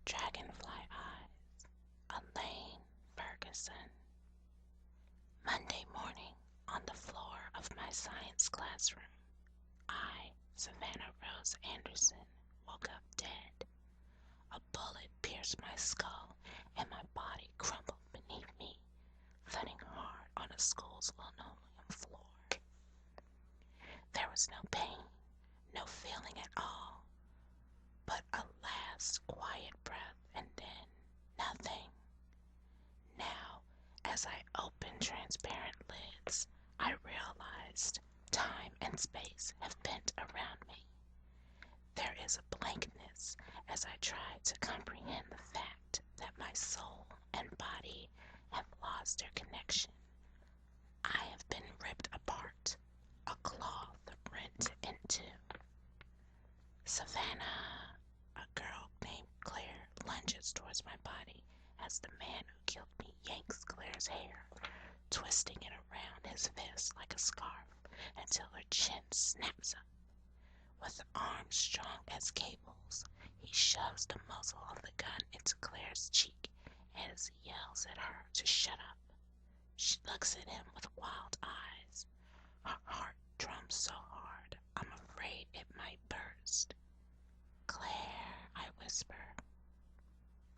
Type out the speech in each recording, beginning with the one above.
Dragonfly Eyes, Alane Ferguson. Monday morning, on the floor of my science classroom, I, Savannah Rose Anderson, woke up dead. A bullet pierced my skull and my body crumbled beneath me, thudding hard on the school's linoleum floor. There was no pain, no feeling at all, but a last quiet breath and then nothing. Now, as I opened transparent lids, I realized time and space have bent around me. There is a blankness as I try to comprehend the fact that my soul and body have lost their connection. I have been ripped apart, a cloth rent in two. Savannah, a girl named Claire, lunges towards my body as the man who killed me yanks Claire's hair, twisting it around his fist like a scarf until her chin snaps up. With arms strong as cables, he shoves the muzzle of the gun into Claire's cheek as he yells at her to shut up. She looks at him with wild eyes. Her heart drums so hard, I'm afraid it might burst. Claire, I whisper.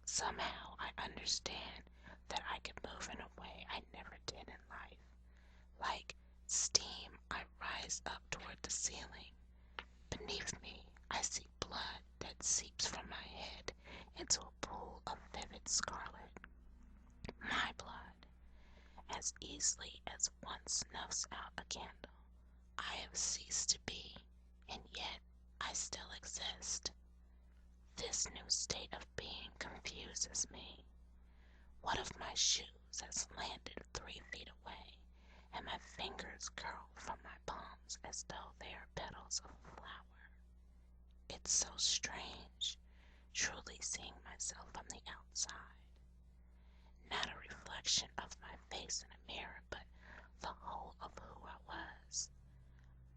Somehow I understand that I can move in a way I never did in life. Like steam, I rise up toward the ceiling. Beneath me, I see blood that seeps from my head into a pool of vivid scarlet. My blood. As easily as one snuffs out a candle, I have ceased to be, and yet I still exist. This new state of being confuses me. What if my shoes has landed 3 feet away, and my fingers curl from my palms as though they are petals of a flower? It's so strange, truly seeing myself from the outside. Not a reflection of my face in a mirror, but the whole of who I was.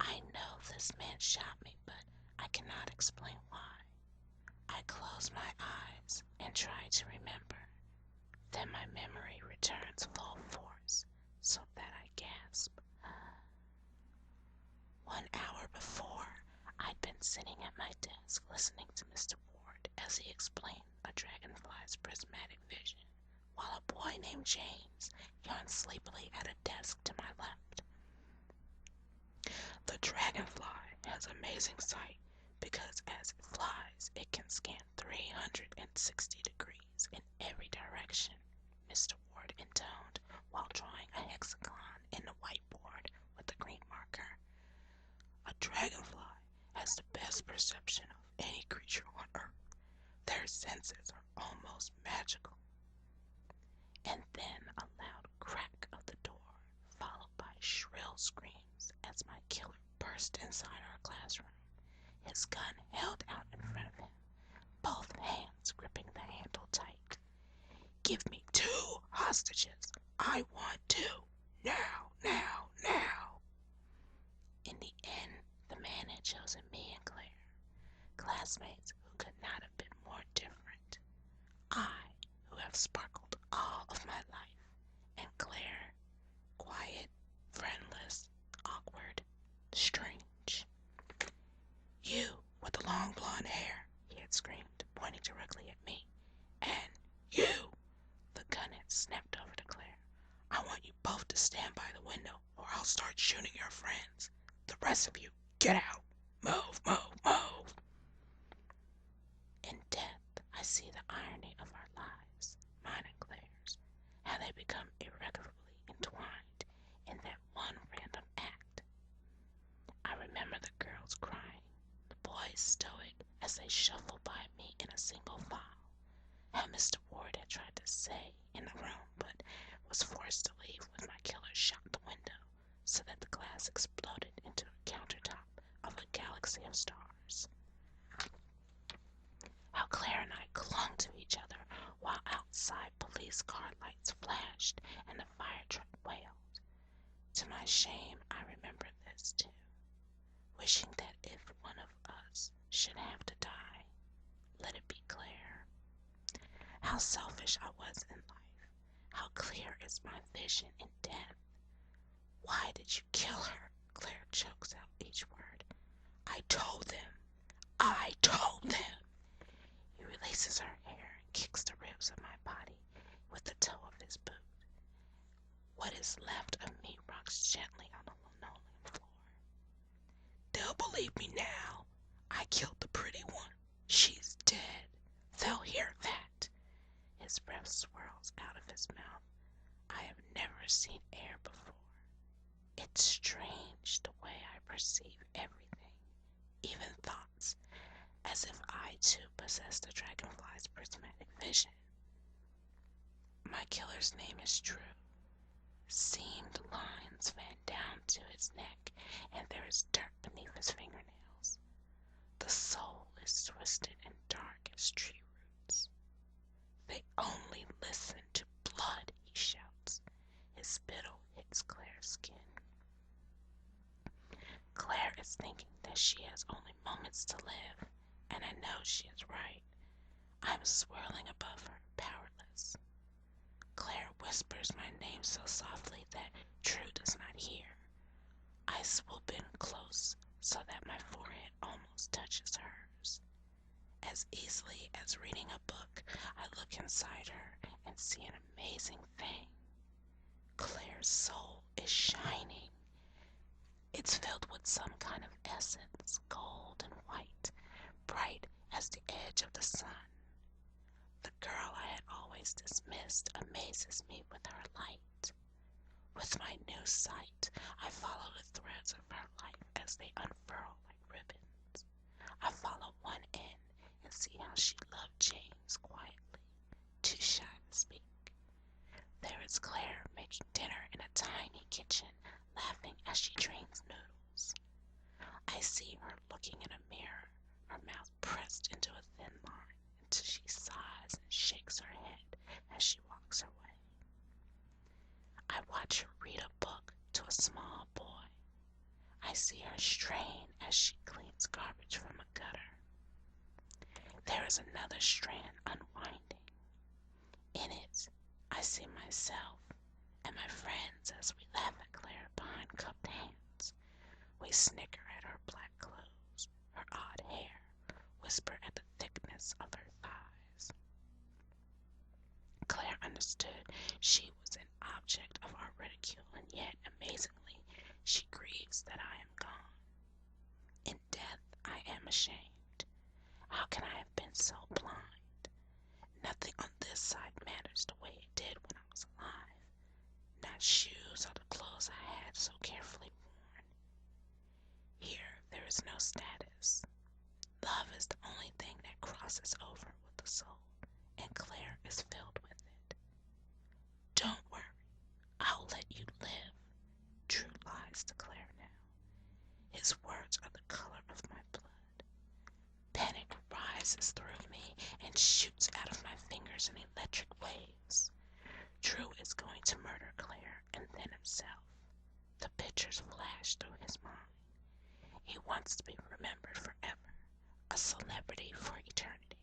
I know this man shot me, but I cannot explain why. I close my eyes and try to remember. Then my memory returns full force, so that I gasp. 1 hour before, I'd been sitting at my desk listening to Mr. Ward as he explained a dragonfly's prismatic vision, while a boy named James yawned sleepily at a desk to my left. The dragonfly has amazing sight because as it flies, it can scan 360 degrees in every direction, Mr. Ward intoned while drawing a hexagon in the whiteboard with a green marker. A dragonfly has the best perception of any creature on Earth. Their senses are almost magical. And then a loud crack of the door, followed by shrill screams as my killer burst inside our classroom, his gun held out in front of him, both hands gripping the handle tight. Give me 2 hostages. I want 2. Now, now, now. In the end, the man had chosen me and Claire, classmates who could not have been more different. I, who have sparkled all of my life, and Claire, quiet, friendless, awkward, strange. You, with the long blonde hair, he had screamed, pointing directly at me. And you, the gun had snapped over to Claire. I want you both to stand by the window, or I'll start shooting your friends. The rest of you, get out. Move, move, move. In death, I see the irony of our lives, mine and Claire's, how they become irrevocably entwined in that one random act. I remember the girls crying, the boys stoic as they shuffled by me in a single file, how Mr. Ward had tried to stay in the room but was forced to leave with my killer shot the window so that the glass exploded into a countertop of a galaxy of stars. How Claire and I clung to each other while outside police car lights flashed and the fire truck wailed. To my shame, I remember this too, wishing that if one of us should have to die, let it be Claire. how selfish I was in life. How clear is my vision in death. Why did you kill her? Claire chokes out each word. I told them. I told them. He releases her hair and kicks the ribs of my body with the toe of his boot. What is left of me rocks gently on the linoleum floor. They'll believe me now. I killed the pretty one. She's dead. They'll hear that. His breath swirls out of his mouth. I have never seen air before. It's strange the way I perceive everything, even thoughts, as if I too possess the dragonfly's prismatic vision. My killer's name is Drew. Seamed lines fan down to his neck, and there is dirt beneath his fingernails. The soul is twisted and dark as tree roots. They only listen to blood, he shouts. His spittle hits Claire's skin. Claire is thinking that she has only moments to live, and I know she is right. I'm swirling above her, powerless. Claire whispers my name so softly that Drew does not hear. I swoop in close so that my forehead almost touches hers. As easily as reading a book, I look inside her and see an amazing thing. Claire's soul is shining. It's filled with some kind of essence, gold and white, bright as the edge of the sun. The girl I had always dismissed amazes me with her light. With my new sight, I follow the threads of her life as they unfurl like ribbons. I follow one end and see how she loved James quietly, too shy to speak. There is Claire making dinner in a tiny kitchen, laughing as she drains noodles. I see her looking in a mirror, her mouth pressed into a thin line until she sighs and shakes her head as she walks away. I watch her read a book to a small boy. I see her strain as she cleans garbage from a gutter. There is another strand unwinding. In it, I see myself and my friends as we laugh at Claire behind cupped hands. We snicker at her black clothes, her odd hair, whisper at the thickness of her thighs. Claire understood she was an object of our ridicule, and yet, amazingly, she grieves that I am gone. In death, I am ashamed. How can I have been so blind? Nothing on this side matters the way it did when I was alive. Not shoes or the clothes I had so carefully worn. Here, there is no status. Love is the only thing that crosses over with the soul, and Claire is filled with it. Don't worry, I'll let you live. Drew lies to Claire now. His words are the color of my blood. Panic rises through me and shoots out of my fingers in electric waves. Drew is going to murder Claire and then himself. The pictures flash through his mind. He wants to be remembered forever, a celebrity for eternity.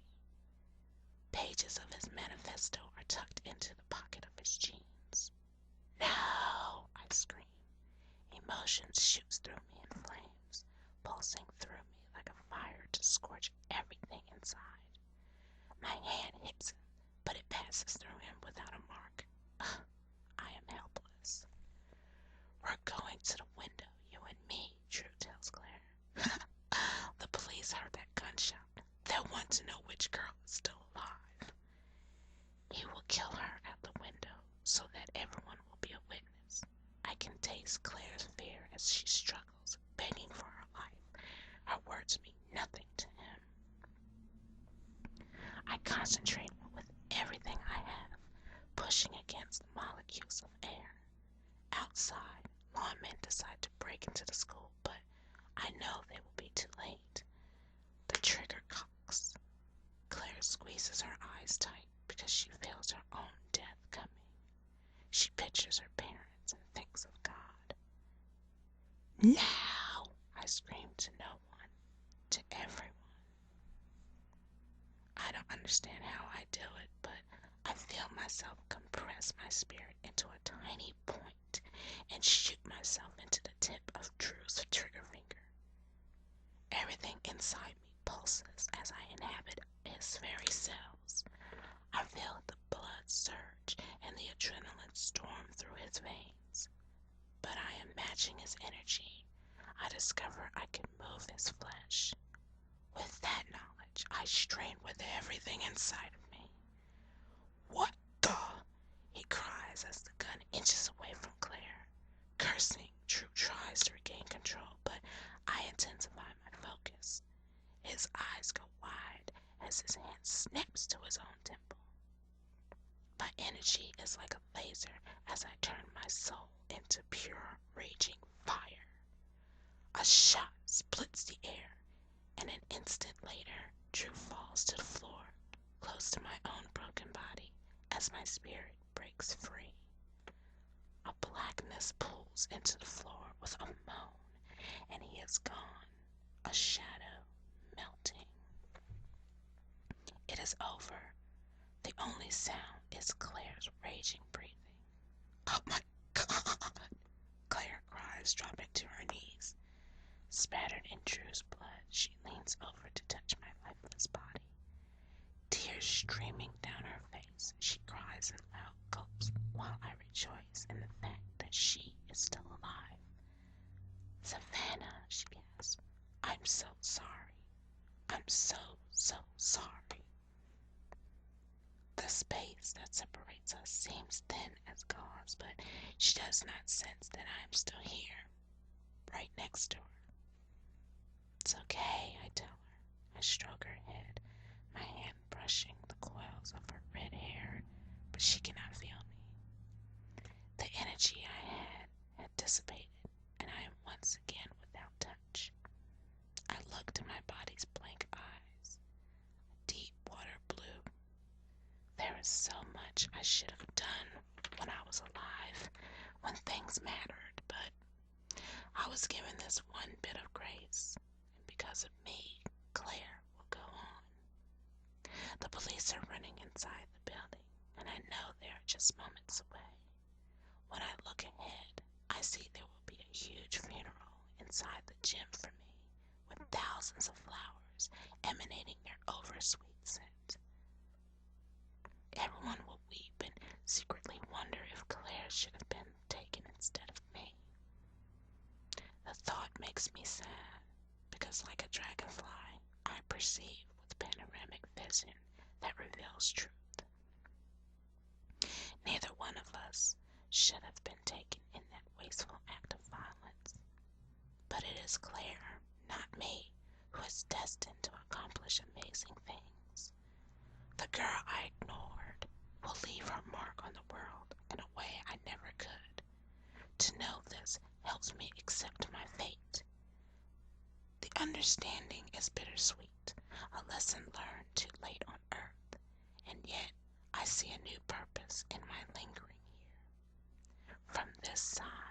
Pages of his manifesto are tucked into the pocket of his jeans. No, I scream. Emotion shoots through me in flames, pulsing through me like a fire to scorch everything inside. My hand hits him, but it passes through him without a mark. I am helpless. We're going to the window, you and me, Drew tells Claire. The police heard that gunshot. They'll want to know which girl is still alive. He will kill her at the window so that everyone will be a witness. I can taste Claire's fear as she struggles, begging for her life. Her words mean nothing to him. I concentrate with everything I have, pushing against the molecules of air. Outside, lawmen decide to break into the school, but I know they will be too late. The trigger cocks. Claire squeezes her eyes tight because she feels her own death coming. She pictures her parents and thinks of God. Now, I scream to no one, to everyone. I don't understand understand how I do it, but I feel myself compress my spirit into a tiny point and shoot myself into the tip of Drew's trigger finger. Everything inside me pulses as I inhabit his very cells. I feel the blood surge and the adrenaline storm through his veins. But I am matching his energy. I discover I can move his flesh. With that knowledge, I strain with everything inside of me. What the? He cries as the gun inches away from Claire. Cursing, Drew tries to regain control, but I intensify my focus. His eyes go wide as his hand snaps to his own temple. My energy is like a laser as I turn my soul into pure, raging fire. A shot splits the air, and an instant later, Drew falls to the floor, close to my own broken body, as my spirit breaks free. A blackness pulls into the floor with a moan, and he is gone, a shadow melting. It is over. The only sound is Claire's raging breathing. Oh my God! Claire cries, dropping to her knees. Spattered in Drew's blood, she leans over to touch my lifeless body. Tears streaming down her face, she cries in loud gulps while I rejoice in the fact that she is still alive. Savannah, she gasps, I'm so sorry. I'm so sorry. The space that separates us seems thin as gauze, but she does not sense that I am still here, right next to her. It's okay, I tell her. I stroke her head, my hand brushing the coils of her red hair, but she cannot feel me. The energy I had dissipated, and I am once again without touch. I look to my body's blank eyes, deep water blue. There is so much I should have done when I was alive, when things mattered, but I was given this one bit of grace, and because of me, Claire will go on. The police are running inside the building, and I know they are just moments away. When I look ahead, I see there will be a huge funeral inside the gym for me, with thousands of flowers emanating their oversweet scent. Everyone will weep and secretly wonder if Claire should have been taken instead of me. The thought makes me sad, because like a dragonfly, I perceive with panoramic vision that reveals truth. Neither one of us should have been taken in that wasteful act of violence. But it is Claire, not me, who is destined to accomplish amazing things. The girl I ignored will leave her mark on the world in a way I never could. To know this helps me accept my fate. The understanding is bittersweet, a lesson learned too late on earth, and yet I see a new purpose in my lingering here. From this side,